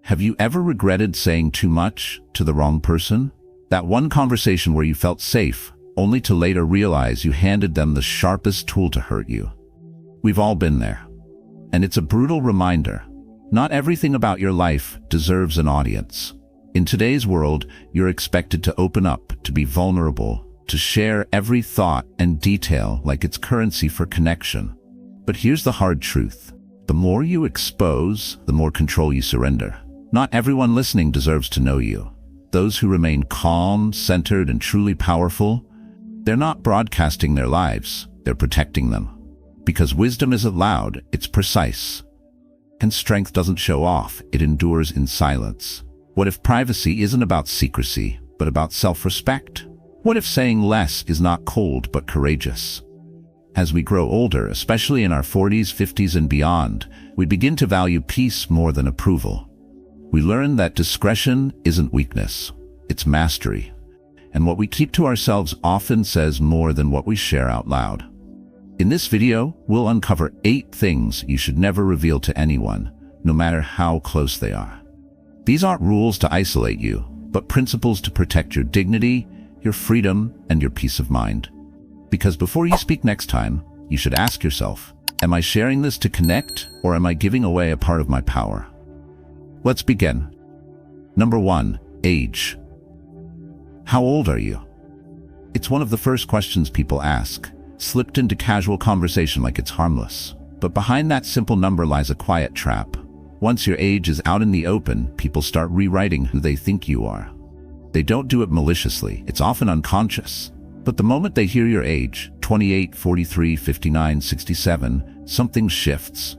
Have you ever regretted saying too much to the wrong person? That one conversation where you felt safe, only to later realize you handed them the sharpest tool to hurt you. We've all been there. And it's a brutal reminder. Not everything about your life deserves an audience. In today's world, you're expected to open up, to be vulnerable, to share every thought and detail like it's currency for connection. But here's the hard truth. The more you expose, the more control you surrender. Not everyone listening deserves to know you. Those who remain calm, centered, and truly powerful, they're not broadcasting their lives, they're protecting them. Because wisdom isn't loud, it's precise. And strength doesn't show off, it endures in silence. What if privacy isn't about secrecy, but about self-respect? What if saying less is not cold but courageous? As we grow older, especially in our 40s, 50s, and beyond, we begin to value peace more than approval. We learn that discretion isn't weakness, it's mastery. And what we keep to ourselves often says more than what we share out loud. In this video, we'll uncover 8 things you should never reveal to anyone, no matter how close they are. These aren't rules to isolate you, but principles to protect your dignity, your freedom, and your peace of mind. Because before you speak next time, you should ask yourself, am I sharing this to connect, or am I giving away a part of my power? Let's begin. Number 1, age. How old are you? It's one of the first questions people ask, slipped into casual conversation like it's harmless. But behind that simple number lies a quiet trap. Once your age is out in the open, people start rewriting who they think you are. They don't do it maliciously, it's often unconscious. But the moment they hear your age, 28, 43, 59, 67, something shifts.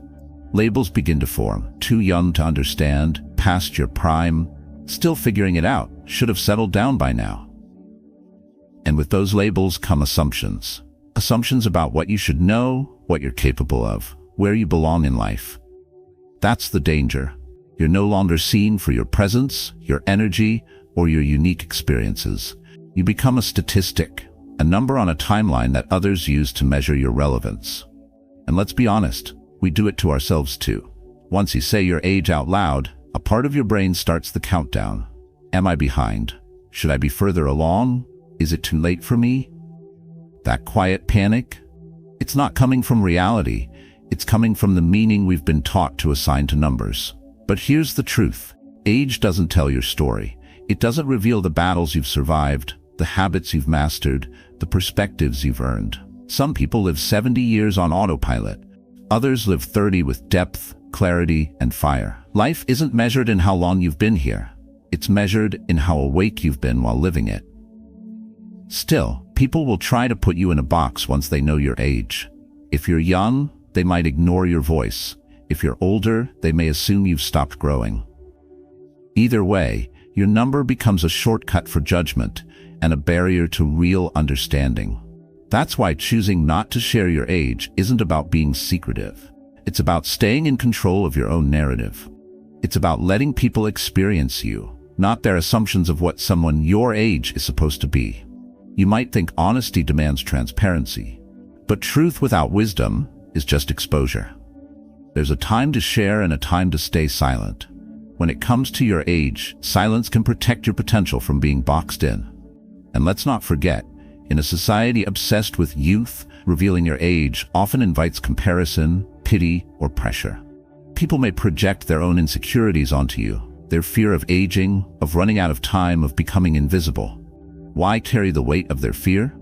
Labels begin to form. Too young to understand, past your prime, still figuring it out, should have settled down by now. And with those labels come assumptions. Assumptions about what you should know, what you're capable of, where you belong in life. That's the danger. You're no longer seen for your presence, your energy, or your unique experiences. You become a statistic, a number on a timeline that others use to measure your relevance. And let's be honest, we do it to ourselves too. Once you say your age out loud, a part of your brain starts the countdown. Am I behind? Should I be further along? Is it too late for me? That quiet panic? It's not coming from reality. It's coming from the meaning we've been taught to assign to numbers. But here's the truth. Age doesn't tell your story. It doesn't reveal the battles you've survived, the habits you've mastered, the perspectives you've earned. Some people live 70 years on autopilot. Others live 30 with depth, clarity, and fire. Life isn't measured in how long you've been here. It's measured in how awake you've been while living it. Still, people will try to put you in a box once they know your age. If you're young, they might ignore your voice. If you're older, they may assume you've stopped growing. Either way, your number becomes a shortcut for judgment and a barrier to real understanding. That's why choosing not to share your age isn't about being secretive. It's about staying in control of your own narrative. It's about letting people experience you, not their assumptions of what someone your age is supposed to be. You might think honesty demands transparency, but truth without wisdom is just exposure. There's a time to share and a time to stay silent. When it comes to your age, silence can protect your potential from being boxed in. And let's not forget, in a society obsessed with youth, revealing your age often invites comparison, pity, or pressure. People may project their own insecurities onto you, their fear of aging, of running out of time, of becoming invisible. Why carry the weight of their fear?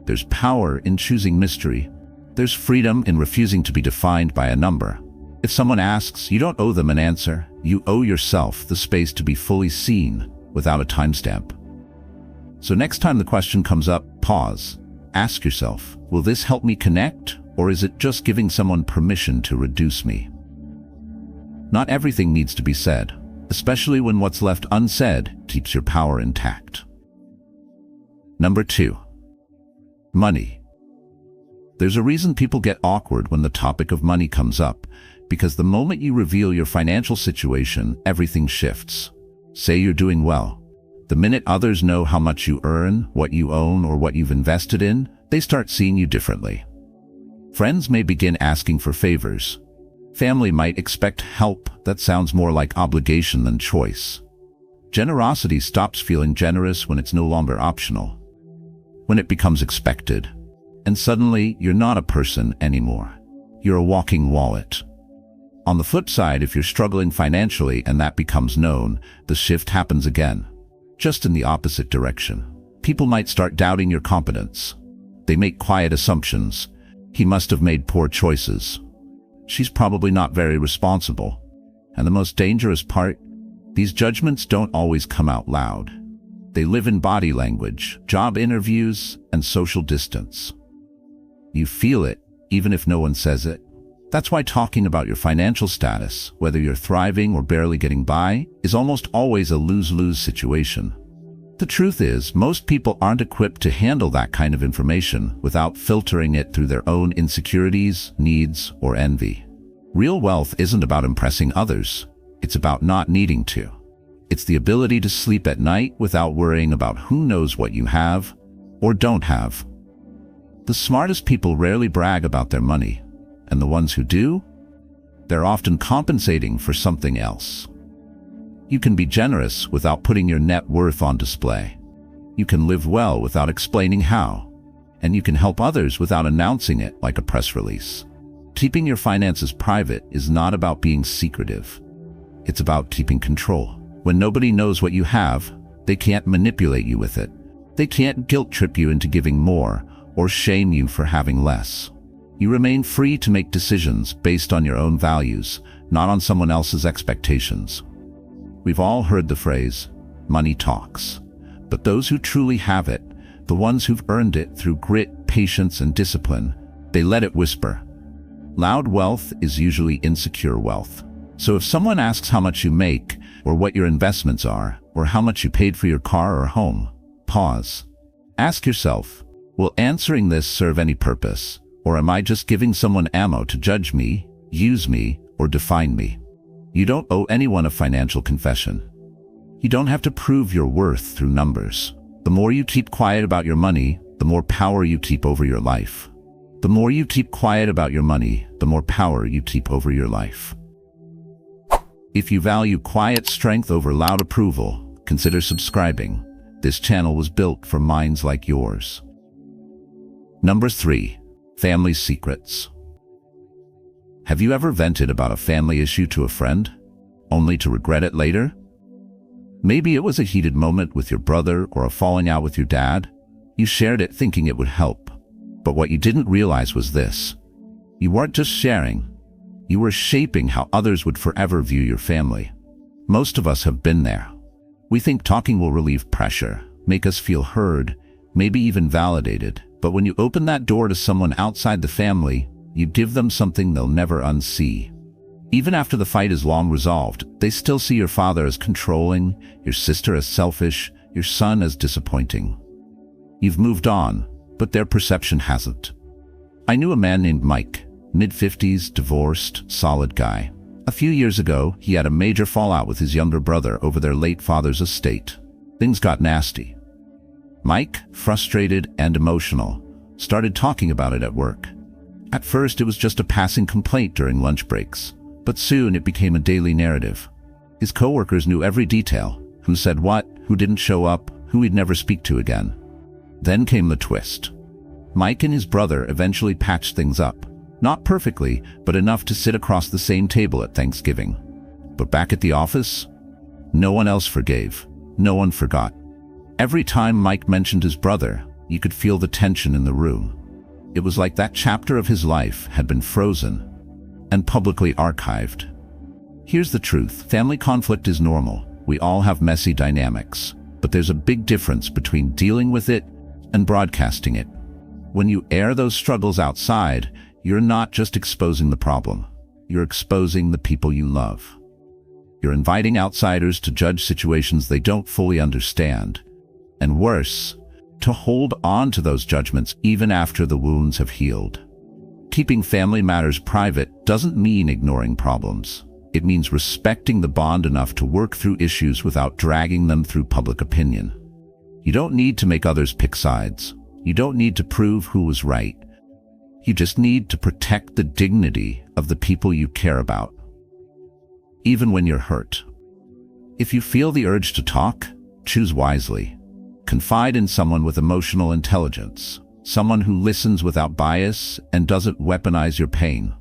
There's power in choosing mystery. There's freedom in refusing to be defined by a number. If someone asks, you don't owe them an answer. You owe yourself the space to be fully seen without a timestamp. So next time the question comes up, pause. Ask yourself, will this help me connect, or is it just giving someone permission to reduce me? Not everything needs to be said, especially when what's left unsaid keeps your power intact. Number 2. Money. There's a reason people get awkward when the topic of money comes up, because the moment you reveal your financial situation, everything shifts. Say you're doing well. The minute others know how much you earn, what you own, or what you've invested in, they start seeing you differently. Friends may begin asking for favors. Family might expect help that sounds more like obligation than choice. Generosity stops feeling generous when it's no longer optional, when it becomes expected. And suddenly, you're not a person anymore. You're a walking wallet. On the flip side, if you're struggling financially and that becomes known, the shift happens again, just in the opposite direction. People might start doubting your competence. They make quiet assumptions. He must have made poor choices. She's probably not very responsible. And the most dangerous part, these judgments don't always come out loud. They live in body language, job interviews, and social distance. You feel it, even if no one says it. That's why talking about your financial status, whether you're thriving or barely getting by, is almost always a lose-lose situation. The truth is, most people aren't equipped to handle that kind of information without filtering it through their own insecurities, needs, or envy. Real wealth isn't about impressing others. It's about not needing to. It's the ability to sleep at night without worrying about who knows what you have or don't have. The smartest people rarely brag about their money, and the ones who do, they're often compensating for something else. You can be generous without putting your net worth on display. You can live well without explaining how, and you can help others without announcing it like a press release. Keeping your finances private is not about being secretive. It's about keeping control. When nobody knows what you have, they can't manipulate you with it. They can't guilt-trip you into giving more or shame you for having less. You remain free to make decisions based on your own values, not on someone else's expectations. We've all heard the phrase, money talks. But those who truly have it, the ones who've earned it through grit, patience, and discipline, they let it whisper. Loud wealth is usually insecure wealth. So if someone asks how much you make, or what your investments are, or how much you paid for your car or home, pause. Ask yourself, will answering this serve any purpose? Or am I just giving someone ammo to judge me, use me, or define me? You don't owe anyone a financial confession. You don't have to prove your worth through numbers. The more you keep quiet about your money, the more power you keep over your life. The more you keep quiet about your money, the more power you keep over your life. If you value quiet strength over loud approval, consider subscribing. This channel was built for minds like yours. Number 3. Family secrets. Have you ever vented about a family issue to a friend, only to regret it later? Maybe it was a heated moment with your brother or a falling out with your dad. You shared it thinking it would help. But what you didn't realize was this. You weren't just sharing. You were shaping how others would forever view your family. Most of us have been there. We think talking will relieve pressure, make us feel heard, maybe even validated. But when you open that door to someone outside the family, you give them something they'll never unsee. Even after the fight is long resolved, they still see your father as controlling, your sister as selfish, your son as disappointing. You've moved on, but their perception hasn't. I knew a man named Mike, mid-50s, divorced, solid guy. A few years ago, he had a major fallout with his younger brother over their late father's estate. Things got nasty. Mike, frustrated and emotional, started talking about it at work. At first, it was just a passing complaint during lunch breaks, but soon it became a daily narrative. His coworkers knew every detail, who said what, who didn't show up, who he'd never speak to again. Then came the twist. Mike and his brother eventually patched things up. Not perfectly, but enough to sit across the same table at Thanksgiving. But back at the office, no one else forgave. No one forgot. Every time Mike mentioned his brother, you could feel the tension in the room. It was like that chapter of his life had been frozen and publicly archived. Here's the truth. Family conflict is normal. We all have messy dynamics. But there's a big difference between dealing with it and broadcasting it. When you air those struggles outside, you're not just exposing the problem. You're exposing the people you love. You're inviting outsiders to judge situations they don't fully understand. And worse, to hold on to those judgments even after the wounds have healed. Keeping family matters private doesn't mean ignoring problems. It means respecting the bond enough to work through issues without dragging them through public opinion. You don't need to make others pick sides. You don't need to prove who was right. You just need to protect the dignity of the people you care about, even when you're hurt. If you feel the urge to talk, choose wisely. Confide in someone with emotional intelligence, someone who listens without bias and doesn't weaponize your pain.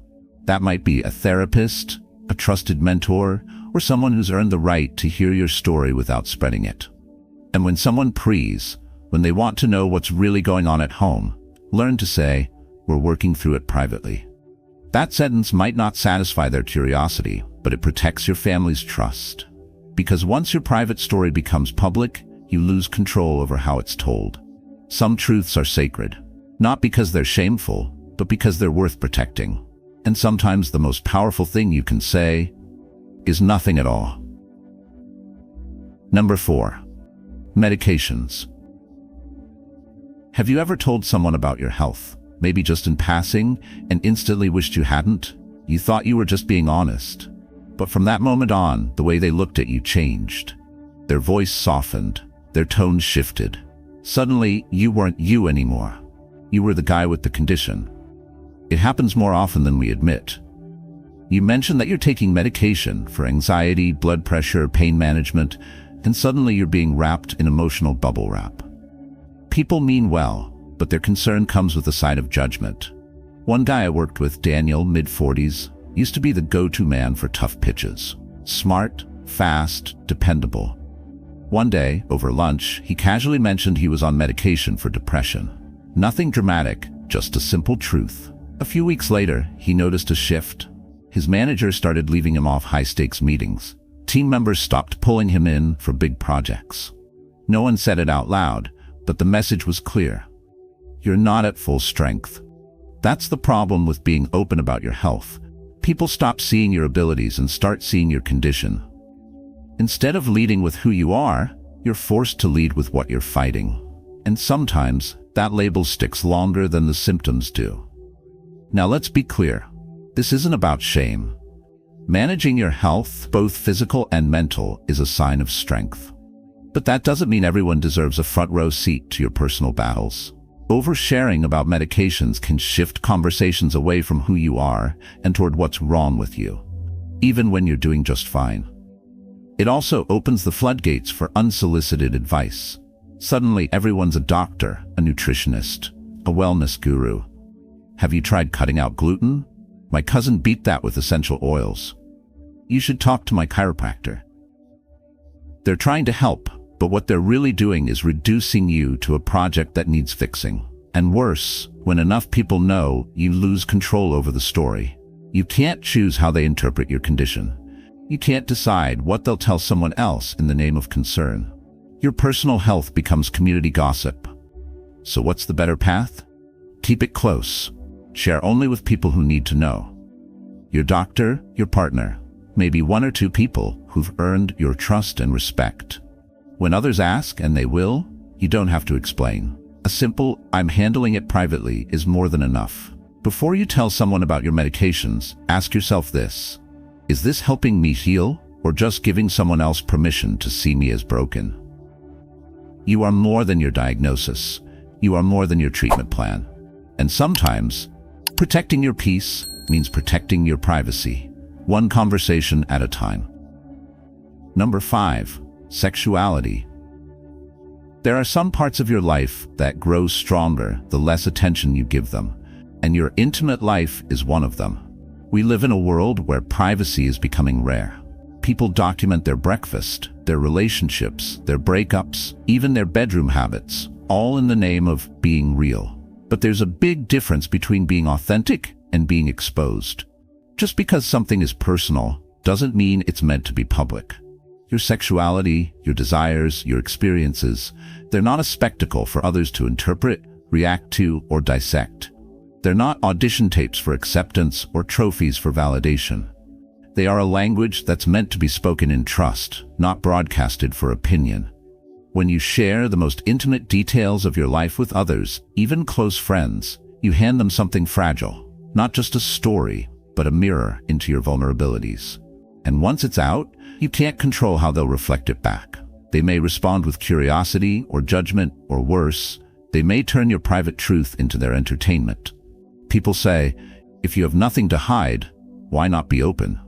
That might be a therapist, a trusted mentor, or someone who's earned the right to hear your story without spreading it. And when someone prees, when they want to know what's really going on at home, learn to say, "We're working through it privately." That sentence might not satisfy their curiosity, but it protects your family's trust. Because once your private story becomes public, you lose control over how it's told. Some truths are sacred, not because they're shameful, but because they're worth protecting. And sometimes the most powerful thing you can say is nothing at all. Number 4. Medications. Have you ever told someone about your health, maybe just in passing, and instantly wished you hadn't? You thought you were just being honest. But from that moment on, the way they looked at you changed. Their voice softened, their tone shifted. Suddenly, you weren't you anymore. You were the guy with the condition. It happens more often than we admit. You mention that you're taking medication for anxiety, blood pressure, pain management, and suddenly you're being wrapped in emotional bubble wrap. People mean well, but their concern comes with a side of judgment. One guy I worked with, Daniel, mid-40s, used to be the go-to man for tough pitches. Smart, fast, dependable. One day, over lunch, he casually mentioned he was on medication for depression. Nothing dramatic, just a simple truth. A few weeks later, he noticed a shift. His manager started leaving him off high-stakes meetings. Team members stopped pulling him in for big projects. No one said it out loud, but the message was clear. You're not at full strength. That's the problem with being open about your health. People stop seeing your abilities and start seeing your condition. Instead of leading with who you are, you're forced to lead with what you're fighting. And sometimes, that label sticks longer than the symptoms do. Now let's be clear. This isn't about shame. Managing your health, both physical and mental, is a sign of strength. But that doesn't mean everyone deserves a front-row seat to your personal battles. Oversharing about medications can shift conversations away from who you are and toward what's wrong with you, even when you're doing just fine. It also opens the floodgates for unsolicited advice. Suddenly, everyone's a doctor, a nutritionist, a wellness guru. Have you tried cutting out gluten? My cousin beat that with essential oils. You should talk to my chiropractor. They're trying to help, but what they're really doing is reducing you to a project that needs fixing. And worse, when enough people know, you lose control over the story. You can't choose how they interpret your condition. You can't decide what they'll tell someone else in the name of concern. Your personal health becomes community gossip. So what's the better path? Keep it close. Share only with people who need to know. Your doctor, your partner, maybe one or two people who've earned your trust and respect. When others ask, and they will, you don't have to explain. A simple, "I'm handling it privately," is more than enough. Before you tell someone about your medications, ask yourself this: is this helping me heal, or just giving someone else permission to see me as broken? You are more than your diagnosis. You are more than your treatment plan. And sometimes, protecting your peace means protecting your privacy, one conversation at a time. Number 5. Sexuality. There are some parts of your life that grow stronger the less attention you give them, and your intimate life is one of them. We live in a world where privacy is becoming rare. People document their breakfast, their relationships, their breakups, even their bedroom habits, all in the name of being real. But there's a big difference between being authentic and being exposed. Just because something is personal doesn't mean it's meant to be public. Your sexuality, your desires, your experiences, they're not a spectacle for others to interpret, react to, or dissect. They're not audition tapes for acceptance or trophies for validation. They are a language that's meant to be spoken in trust, not broadcasted for opinion. When you share the most intimate details of your life with others, even close friends, you hand them something fragile, not just a story, but a mirror into your vulnerabilities. And once it's out, you can't control how they'll reflect it back. They may respond with curiosity or judgment, or worse, they may turn your private truth into their entertainment. People say, if you have nothing to hide, why not be open?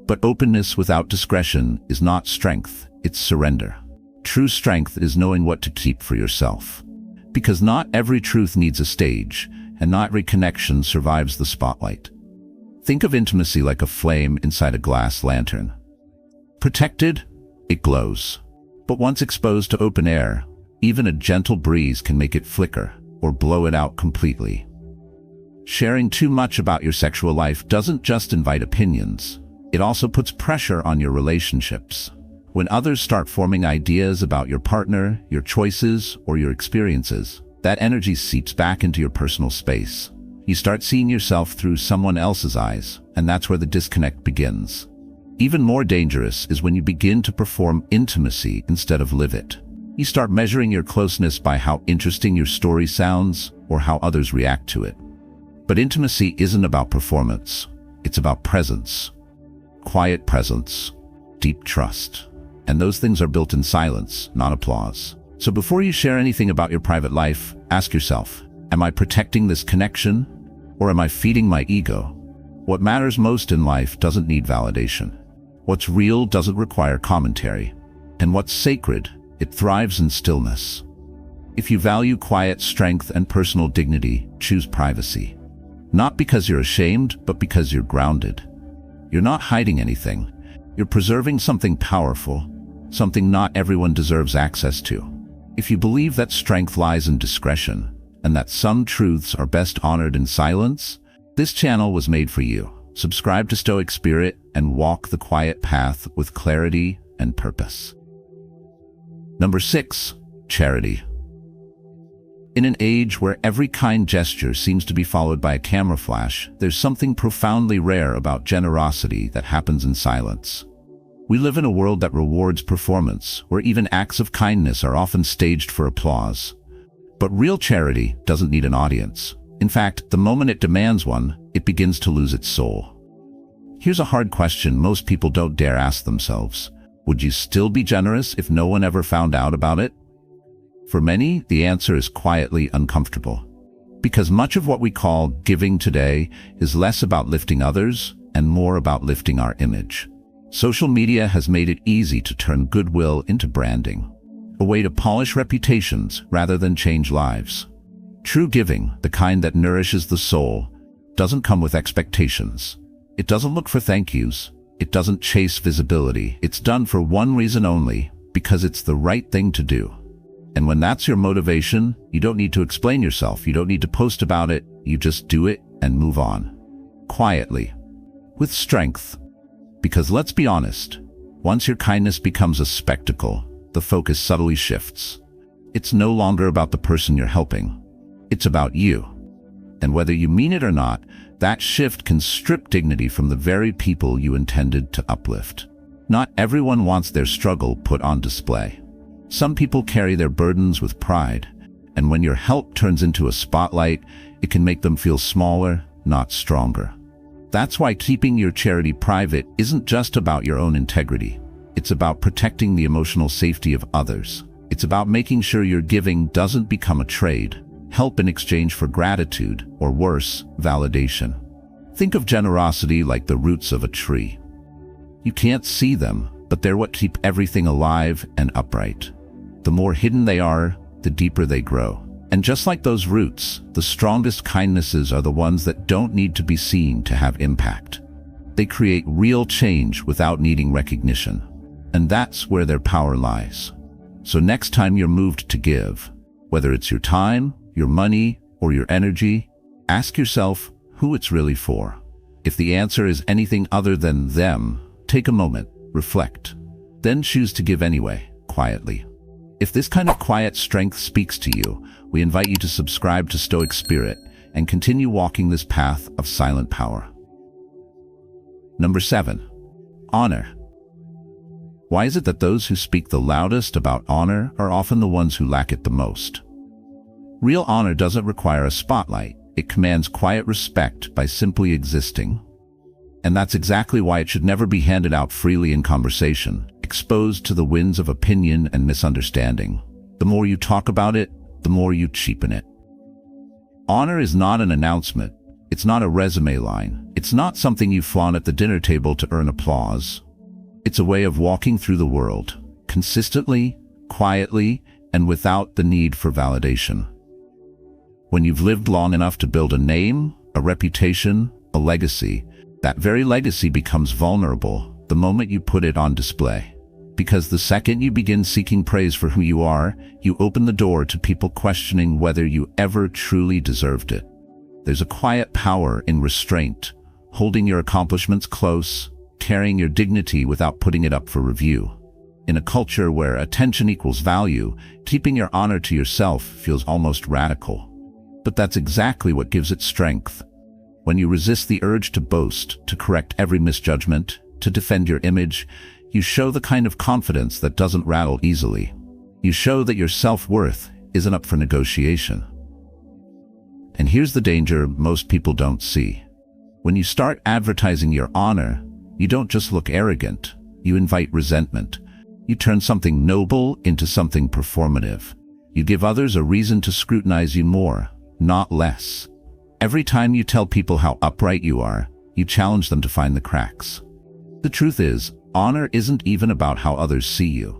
But openness without discretion is not strength, it's surrender. True strength is knowing what to keep for yourself. Because not every truth needs a stage, and not every connection survives the spotlight. Think of intimacy like a flame inside a glass lantern. Protected, it glows. But once exposed to open air, even a gentle breeze can make it flicker or blow it out completely. Sharing too much about your sexual life doesn't just invite opinions. It also puts pressure on your relationships. When others start forming ideas about your partner, your choices, or your experiences, that energy seeps back into your personal space. You start seeing yourself through someone else's eyes, and that's where the disconnect begins. Even more dangerous is when you begin to perform intimacy instead of live it. You start measuring your closeness by how interesting your story sounds or how others react to it. But intimacy isn't about performance. It's about presence. Quiet presence, deep trust. And those things are built in silence, not applause. So before you share anything about your private life, ask yourself, am I protecting this connection? Or am I feeding my ego? What matters most in life doesn't need validation. What's real doesn't require commentary. And what's sacred, it thrives in stillness. If you value quiet strength and personal dignity, choose privacy. Not because you're ashamed, but because you're grounded. You're not hiding anything. You're preserving something powerful, something not everyone deserves access to. If you believe that strength lies in discretion, and that some truths are best honored in silence, this channel was made for you. Subscribe to Stoic Spirit and walk the quiet path with clarity and purpose. Number 6, charity. In an age where every kind gesture seems to be followed by a camera flash, there's something profoundly rare about generosity that happens in silence. We live in a world that rewards performance, where even acts of kindness are often staged for applause. But real charity doesn't need an audience. In fact, the moment it demands one, it begins to lose its soul. Here's a hard question most people don't dare ask themselves. Would you still be generous if no one ever found out about it? For many, the answer is quietly uncomfortable. Because much of what we call giving today is less about lifting others and more about lifting our image. Social media has made it easy to turn goodwill into branding, a way to polish reputations rather than change lives. True giving, the kind that nourishes the soul, doesn't come with expectations. It doesn't look for thank yous. It doesn't chase visibility. It's done for one reason only, because it's the right thing to do. And when that's your motivation, you don't need to explain yourself. You don't need to post about it. You just do it and move on. Quietly. With strength. Because let's be honest, once your kindness becomes a spectacle, the focus subtly shifts. It's no longer about the person you're helping. It's about you. And whether you mean it or not, that shift can strip dignity from the very people you intended to uplift. Not everyone wants their struggle put on display. Some people carry their burdens with pride, and when your help turns into a spotlight, it can make them feel smaller, not stronger. That's why keeping your charity private isn't just about your own integrity. It's about protecting the emotional safety of others. It's about making sure your giving doesn't become a trade, help in exchange for gratitude, or worse, validation. Think of generosity like the roots of a tree. You can't see them, but they're what keep everything alive and upright. The more hidden they are, the deeper they grow. And just like those roots, the strongest kindnesses are the ones that don't need to be seen to have impact. They create real change without needing recognition. And that's where their power lies. So next time you're moved to give, whether it's your time, your money, or your energy, ask yourself who it's really for. If the answer is anything other than them, take a moment, reflect, then choose to give anyway, quietly. If this kind of quiet strength speaks to you, we invite you to subscribe to Stoic Spirit and continue walking this path of silent power. Number 7, honor. Why is it that those who speak the loudest about honor are often the ones who lack it the most? Real honor doesn't require a spotlight. It commands quiet respect by simply existing. And that's exactly why it should never be handed out freely in conversation, exposed to the winds of opinion and misunderstanding. The more you talk about it, the more you cheapen it. Honor is not an announcement, It's not a resume line. It's not something you flaunt at the dinner table to earn applause. It's a way of walking through the world, consistently, quietly, and without the need for validation. When you've lived long enough to build a name, a reputation, a legacy, that very legacy becomes vulnerable the moment you put it on display. Because the second you begin seeking praise for who you are, you open the door to people questioning whether you ever truly deserved it. There's a quiet power in restraint, holding your accomplishments close, carrying your dignity without putting it up for review. In a culture where attention equals value, keeping your honor to yourself feels almost radical. But that's exactly what gives it strength. When you resist the urge to boast, to correct every misjudgment, to defend your image, you show the kind of confidence that doesn't rattle easily. You show that your self-worth isn't up for negotiation. And here's the danger most people don't see. When you start advertising your honor, you don't just look arrogant, you invite resentment. You turn something noble into something performative. You give others a reason to scrutinize you more, not less. Every time you tell people how upright you are, you challenge them to find the cracks. The truth is, honor isn't even about how others see you.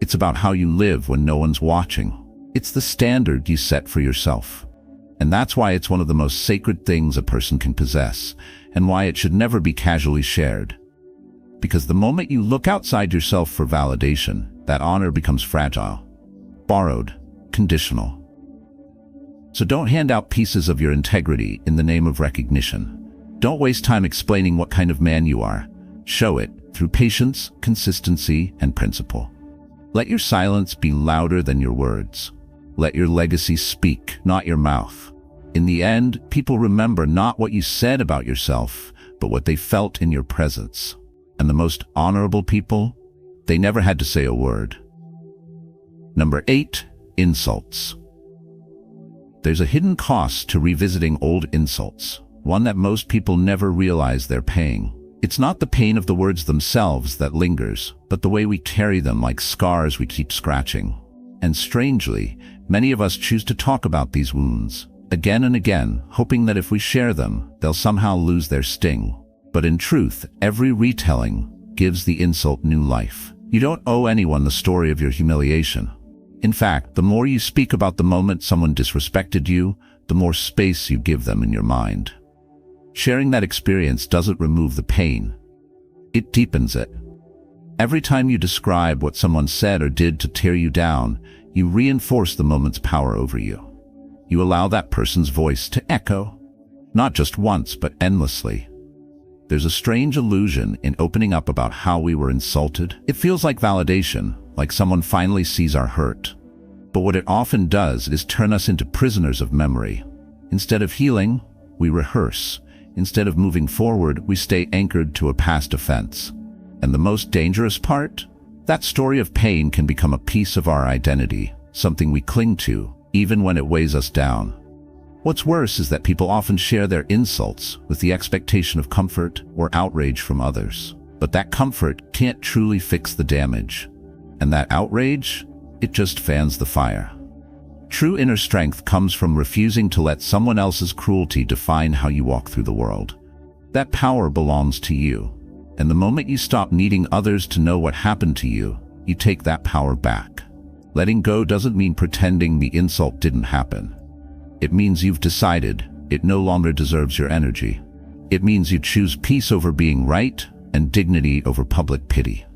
It's about how you live when no one's watching. It's the standard you set for yourself. And that's why it's one of the most sacred things a person can possess, and why it should never be casually shared. Because the moment you look outside yourself for validation, that honor becomes fragile, borrowed, conditional. So don't hand out pieces of your integrity in the name of recognition. Don't waste time explaining what kind of man you are. Show it through patience, consistency, and principle. Let your silence be louder than your words. Let your legacy speak, not your mouth. In the end, people remember not what you said about yourself, but what they felt in your presence. And the most honorable people, they never had to say a word. Number 8, insults. There's a hidden cost to revisiting old insults, one that most people never realize they're paying. It's not the pain of the words themselves that lingers, but the way we carry them like scars we keep scratching. And strangely, many of us choose to talk about these wounds, again and again, hoping that if we share them, they'll somehow lose their sting. But in truth, every retelling gives the insult new life. You don't owe anyone the story of your humiliation. In fact, the more you speak about the moment someone disrespected you, the more space you give them in your mind. Sharing that experience doesn't remove the pain. It deepens it. Every time you describe what someone said or did to tear you down, you reinforce the moment's power over you. You allow that person's voice to echo, not just once, but endlessly. There's a strange illusion in opening up about how we were insulted. It feels like validation, like someone finally sees our hurt. But what it often does is turn us into prisoners of memory. Instead of healing, we rehearse. Instead of moving forward, we stay anchored to a past offense. And the most dangerous part? That story of pain can become a piece of our identity, something we cling to, even when it weighs us down. What's worse is that people often share their insults with the expectation of comfort or outrage from others. But that comfort can't truly fix the damage. And that outrage, it just fans the fire. True inner strength comes from refusing to let someone else's cruelty define how you walk through the world. That power belongs to you. And the moment you stop needing others to know what happened to you, you take that power back. Letting go doesn't mean pretending the insult didn't happen. It means you've decided it no longer deserves your energy. It means you choose peace over being right and dignity over public pity.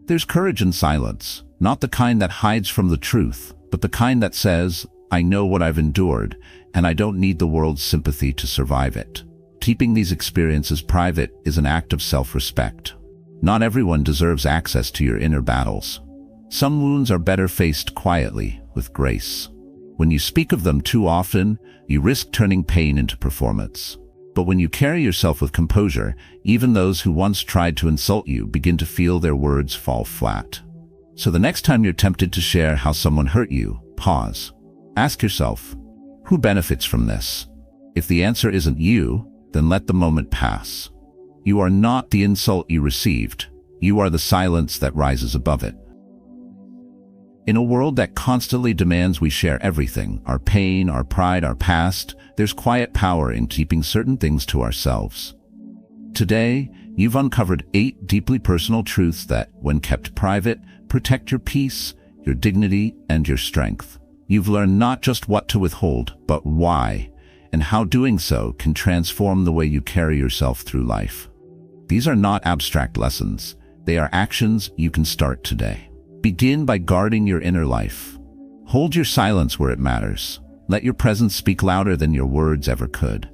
There's courage in silence, not the kind that hides from the truth, but the kind that says, I know what I've endured, and I don't need the world's sympathy to survive it. Keeping these experiences private is an act of self-respect. Not everyone deserves access to your inner battles. Some wounds are better faced quietly, with grace. When you speak of them too often, you risk turning pain into performance. But when you carry yourself with composure, even those who once tried to insult you begin to feel their words fall flat. So the next time you're tempted to share how someone hurt you, pause. Ask yourself, who benefits from this? If the answer isn't you, then let the moment pass. You are not the insult you received. You are the silence that rises above it. In a world that constantly demands we share everything, our pain, our pride, our past, there's quiet power in keeping certain things to ourselves. Today, you've uncovered 8 deeply personal truths that, when kept private, protect your peace, your dignity, and your strength. You've learned not just what to withhold, but why, and how doing so can transform the way you carry yourself through life. These are not abstract lessons. They are actions you can start today. Begin by guarding your inner life. Hold your silence where it matters. Let your presence speak louder than your words ever could.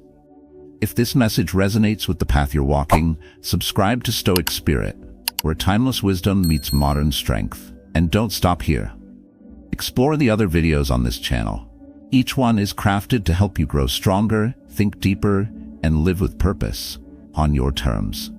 If this message resonates with the path you're walking, subscribe to Stoic Spirit, where timeless wisdom meets modern strength. And don't stop here. Explore the other videos on this channel. Each one is crafted to help you grow stronger, think deeper, and live with purpose on your terms.